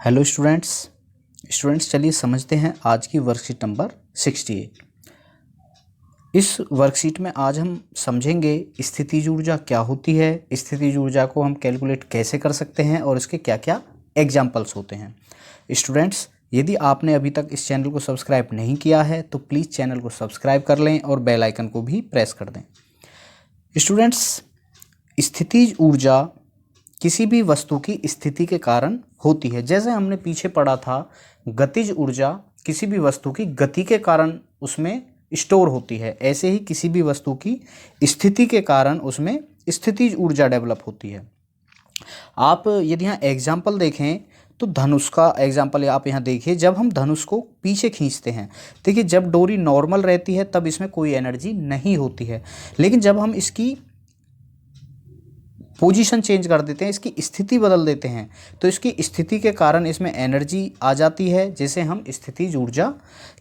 Hello students चलिए समझते हैं आज की वर्कशीट नंबर 68। इस वर्कशीट में आज हम समझेंगे स्थितिज ऊर्जा क्या होती है, स्थितिज ऊर्जा को हम कैलकुलेट कैसे कर सकते हैं और इसके क्या क्या एग्जाम्पल्स होते हैं। स्टूडेंट्स, यदि आपने अभी तक इस चैनल को सब्सक्राइब नहीं किया है तो प्लीज़ चैनल को सब्सक्राइब कर लें और बेल आइकन को भी प्रेस कर दें। स्टूडेंट्स, स्थितिज ऊर्जा किसी भी वस्तु की स्थिति के कारण होती है। जैसे हमने पीछे पढ़ा था, गतिज ऊर्जा किसी भी वस्तु की गति के कारण उसमें स्टोर होती है, ऐसे ही किसी भी वस्तु की स्थिति के कारण उसमें स्थितिज ऊर्जा डेवलप होती है। आप यदि यहाँ एग्जाम्पल देखें तो धनुष का एग्जाम्पल आप यहाँ देखिए। जब हम धनुष को पीछे खींचते हैं, देखिए जब डोरी नॉर्मल रहती है तब इसमें कोई एनर्जी नहीं होती है, लेकिन जब हम इसकी पोजीशन चेंज कर देते हैं, इसकी स्थिति बदल देते हैं, तो इसकी स्थिति के कारण इसमें एनर्जी आ जाती है, जिसे हम स्थितिज ऊर्जा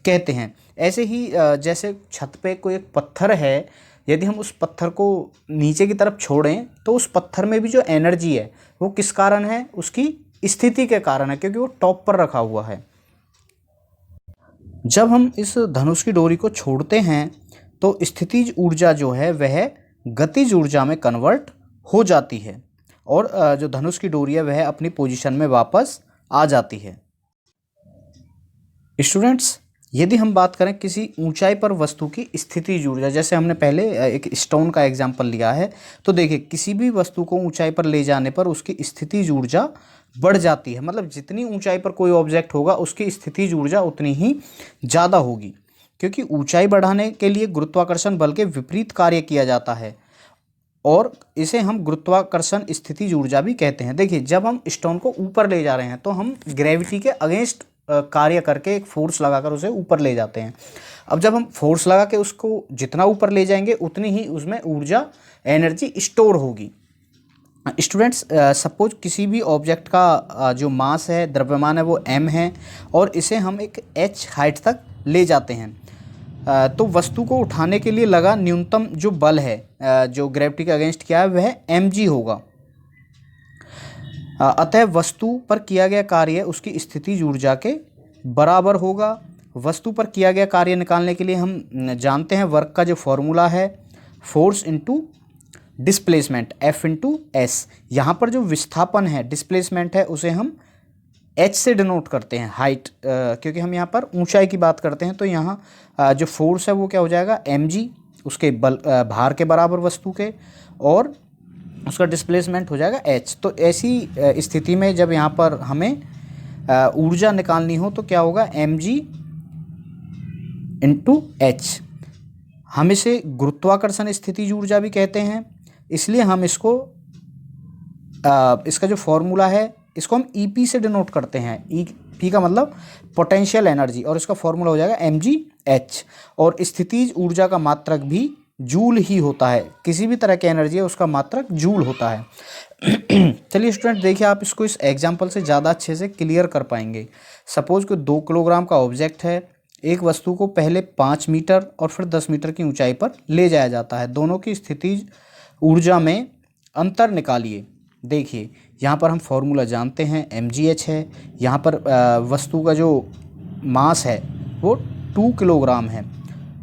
कहते हैं। ऐसे ही जैसे छत पे कोई एक पत्थर है, यदि हम उस पत्थर को नीचे की तरफ छोड़ें तो उस पत्थर में भी जो एनर्जी है वो किस कारण है, उसकी स्थिति के कारण है, क्योंकि वो टॉप पर रखा हुआ है। जब हम इस धनुष की डोरी को छोड़ते हैं तो स्थितिज ऊर्जा जो है वह गतिज ऊर्जा में कन्वर्ट हो जाती है और जो धनुष की डोरी है वह अपनी पोजीशन में वापस आ जाती है। स्टूडेंट्स, यदि हम बात करें किसी ऊंचाई पर वस्तु की स्थितिज ऊर्जा, जैसे हमने पहले एक स्टोन का एग्जांपल लिया है, तो देखिए किसी भी वस्तु को ऊंचाई पर ले जाने पर उसकी स्थितिज ऊर्जा बढ़ जाती है। मतलब जितनी ऊंचाई पर कोई ऑब्जेक्ट होगा उसकी स्थितिज ऊर्जा उतनी ही ज़्यादा होगी, क्योंकि ऊंचाई बढ़ाने के लिए गुरुत्वाकर्षण बल के विपरीत कार्य किया जाता है और इसे हम गुरुत्वाकर्षण स्थितिज ऊर्जा भी कहते हैं। देखिए जब हम स्टोन को ऊपर ले जा रहे हैं तो हम ग्रेविटी के अगेंस्ट कार्य करके एक फोर्स लगाकर उसे ऊपर ले जाते हैं। अब जब हम फोर्स लगा के उसको जितना ऊपर ले जाएंगे उतनी ही उसमें ऊर्जा एनर्जी स्टोर होगी। स्टूडेंट्स, सपोज किसी भी ऑब्जेक्ट का जो मास है, द्रव्यमान है, वो m है और इसे हम एक h हाइट तक ले जाते हैं, तो वस्तु को उठाने के लिए लगा न्यूनतम जो बल है, जो ग्रेविटी के अगेंस्ट किया है, वह mg होगा। अतः वस्तु पर किया गया कार्य उसकी स्थितिज ऊर्जा के बराबर होगा। वस्तु पर किया गया कार्य निकालने के लिए हम जानते हैं वर्क का जो फॉर्मूला है, force into displacement, F into S. यहाँ पर जो विस्थापन है, डिस्प्लेसमेंट है, उसे हम h से डिनोट करते हैं, हाइट, क्योंकि हम यहाँ पर ऊंचाई की बात करते हैं। तो यहाँ जो फोर्स है वो क्या हो जाएगा, mg, उसके बल भार के बराबर वस्तु के, और उसका डिस्प्लेसमेंट हो जाएगा h। तो ऐसी स्थिति में जब यहाँ पर हमें ऊर्जा निकालनी हो तो क्या होगा, mg इंटू h। हम इसे गुरुत्वाकर्षण स्थितिज ऊर्जा भी कहते हैं, इसलिए हम इसको इसका जो फॉर्मूला है इसको हम EP से डिनोट करते हैं। EP का मतलब पोटेंशियल एनर्जी, और इसका फॉर्मूला हो जाएगा mgh। और स्थितिज ऊर्जा का मात्रक भी जूल ही होता है। किसी भी तरह की एनर्जी है उसका मात्रक जूल होता है। चलिए स्टूडेंट, देखिए आप इसको इस एग्जाम्पल से ज़्यादा अच्छे से क्लियर कर पाएंगे। सपोज कोई 2 किलोग्राम का ऑब्जेक्ट है, एक वस्तु को पहले 5 मीटर और फिर 10 मीटर की ऊंचाई पर ले जाया जाता है। दोनों की स्थितिज ऊर्जा में अंतर निकालिए। देखिए यहाँ पर हम फॉर्मूला जानते हैं, mgh है। यहाँ पर वस्तु का जो मास है वो 2 किलोग्राम है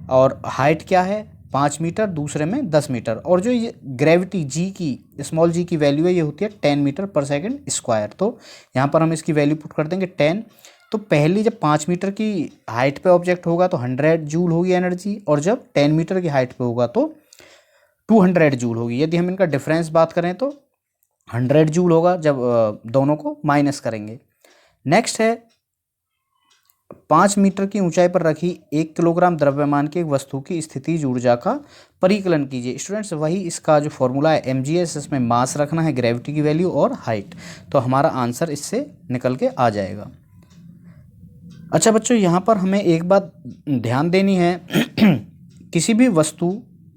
और हाइट क्या है, 5 मीटर, दूसरे में 10 मीटर। और जो ये ग्रेविटी g की, स्मॉल g की वैल्यू है, ये होती है 10 मीटर पर सेकंड स्क्वायर। तो यहाँ पर हम इसकी वैल्यू पुट कर देंगे 10। तो पहली जब 5 मीटर की हाइट पे ऑब्जेक्ट होगा तो 100 जूल होगी एनर्जी, और जब 10 मीटर की हाइट पे होगा तो 200 जूल होगी। यदि हम इनका डिफरेंस बात करें तो 100 जूल होगा जब दोनों को माइनस करेंगे। नेक्स्ट है 5 मीटर की ऊंचाई पर रखी 1 किलोग्राम द्रव्यमान की एक वस्तु की स्थितिज ऊर्जा का परिकलन कीजिए। स्टूडेंट्स, वही इसका जो फॉर्मूला है mgh, इसमें मास रखना है, ग्रेविटी की वैल्यू और हाइट, तो हमारा आंसर इससे निकल के आ जाएगा। अच्छा बच्चों, यहाँ पर हमें एक बात ध्यान देनी है, किसी भी वस्तु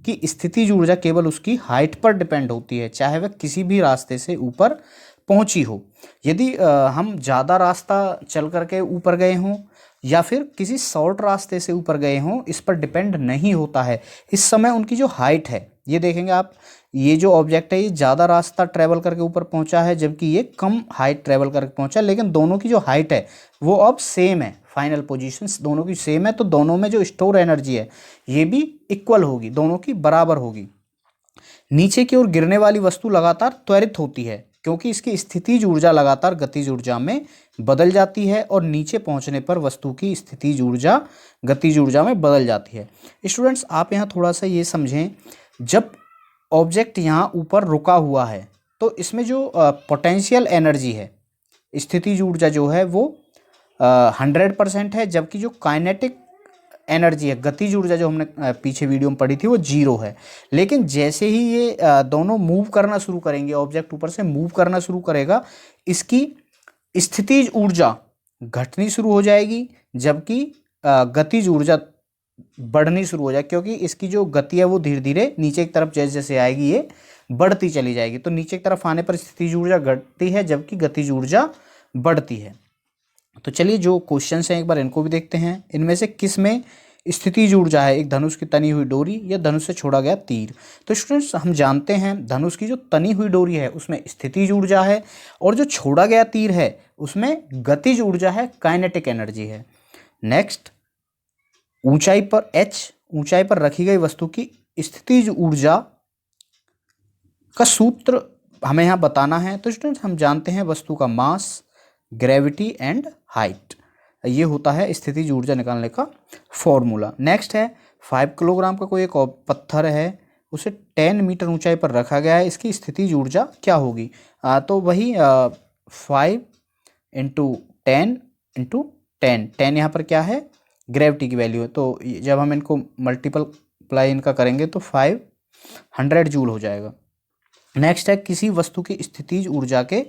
की स्थितिज ऊर्जा केवल उसकी हाइट पर डिपेंड होती है, चाहे वह किसी भी रास्ते से ऊपर पहुंची हो। यदि हम ज़्यादा रास्ता चल करके ऊपर गए हों या फिर किसी शॉर्ट रास्ते से ऊपर गए हों, इस पर डिपेंड नहीं होता है। इस समय उनकी जो हाइट है ये देखेंगे आप, ये जो ऑब्जेक्ट है ये ज़्यादा रास्ता ट्रैवल करके ऊपर पहुंचा है, जबकि ये कम हाइट ट्रैवल करके पहुंचा, लेकिन दोनों की जो हाइट है वो अब सेम है, फाइनल पोजीशंस दोनों की सेम है, तो दोनों में जो स्टोर एनर्जी है ये भी इक्वल होगी, दोनों की बराबर होगी। नीचे की ओर गिरने वाली वस्तु लगातार त्वरित होती है क्योंकि इसकी स्थितिज ऊर्जा लगातार गतिज ऊर्जा में बदल जाती है, और नीचे पहुंचने पर वस्तु की स्थितिज ऊर्जा गतिज ऊर्जा में बदल जाती है। स्टूडेंट्स आप यहाँ थोड़ा सा ये समझें, जब ऑब्जेक्ट यहाँ ऊपर रुका हुआ है तो इसमें जो पोटेंशियल एनर्जी है, स्थितिज ऊर्जा जो है वो 100% है, जबकि जो काइनेटिक एनर्जी है, गतिज ऊर्जा जो हमने पीछे वीडियो में पढ़ी थी वो 0 है। लेकिन जैसे ही ये दोनों मूव करना शुरू करेंगे, ऑब्जेक्ट ऊपर से मूव करना शुरू करेगा, इसकी स्थितिज ऊर्जा घटनी शुरू हो जाएगी, जबकि गतिज ऊर्जा बढ़नी शुरू हो जाएगी, क्योंकि इसकी जो गति है वो धीरे धीरे नीचे की तरफ जैसे जैसे आएगी ये बढ़ती चली जाएगी। तो नीचे की तरफ आने पर स्थितिज ऊर्जा घटती है, जबकि गतिज ऊर्जा बढ़ती है। तो चलिए जो क्वेश्चंस हैं एक बार इनको भी देखते हैं। इनमें से किस में स्थितिज ऊर्जा है, एक धनुष की तनी हुई डोरी या धनुष से छोड़ा गया तीर। तो स्टूडेंट्स हम जानते हैं धनुष की जो तनी हुई डोरी है उसमें स्थितिज ऊर्जा है, और जो छोड़ा गया तीर है उसमें गतिज ऊर्जा है, काइनेटिक एनर्जी है। नेक्स्ट, ऊंचाई पर h, ऊंचाई पर रखी गई वस्तु की स्थितिज ऊर्जा का सूत्र हमें यहाँ बताना है। तो स्टूडेंट्स हम जानते हैं वस्तु का मास, ग्रेविटी एंड हाइट, ये होता है स्थितिज ऊर्जा निकालने का फॉर्मूला। नेक्स्ट है 5 किलोग्राम का कोई एक पत्थर है, उसे 10 मीटर ऊंचाई पर रखा गया है, इसकी स्थितिज ऊर्जा क्या होगी। तो वही 5 इंटू 10 इंटू 10, 10 यहाँ पर क्या है, ग्रेविटी की वैल्यू है, तो जब हम इनको मल्टीप्लाई इनका करेंगे तो 500 जूल हो जाएगा। नेक्स्ट है किसी वस्तु की स्थितिज ऊर्जा के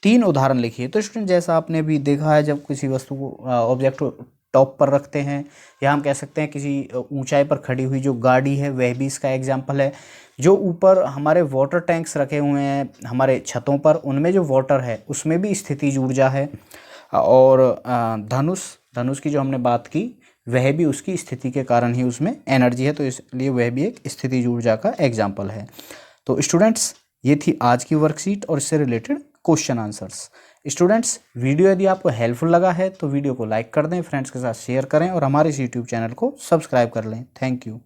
3 उदाहरण लिखिए। तो स्टूडेंट जैसा आपने भी देखा है, जब किसी वस्तु को ऑब्जेक्ट को टॉप पर रखते हैं, या हम कह सकते हैं किसी ऊंचाई पर खड़ी हुई जो गाड़ी है वह भी इसका एग्जाम्पल है। जो ऊपर हमारे वाटर टैंक्स रखे हुए हैं हमारे छतों पर, उनमें जो वाटर है उसमें भी स्थितिज ऊर्जा है, और धनुष की जो हमने बात की वह भी उसकी स्थिति के कारण ही उसमें एनर्जी है, तो इसलिए वह भी एक स्थितिज ऊर्जा का एग्जाम्पल है। तो स्टूडेंट्स ये थी आज की वर्कशीट और इससे related question answers. Students video यदि आपको हेल्पफुल लगा है तो वीडियो को लाइक कर दें, फ्रेंड्स के साथ शेयर करें और हमारे इस यूट्यूब चैनल को सब्सक्राइब कर लें। Thank you.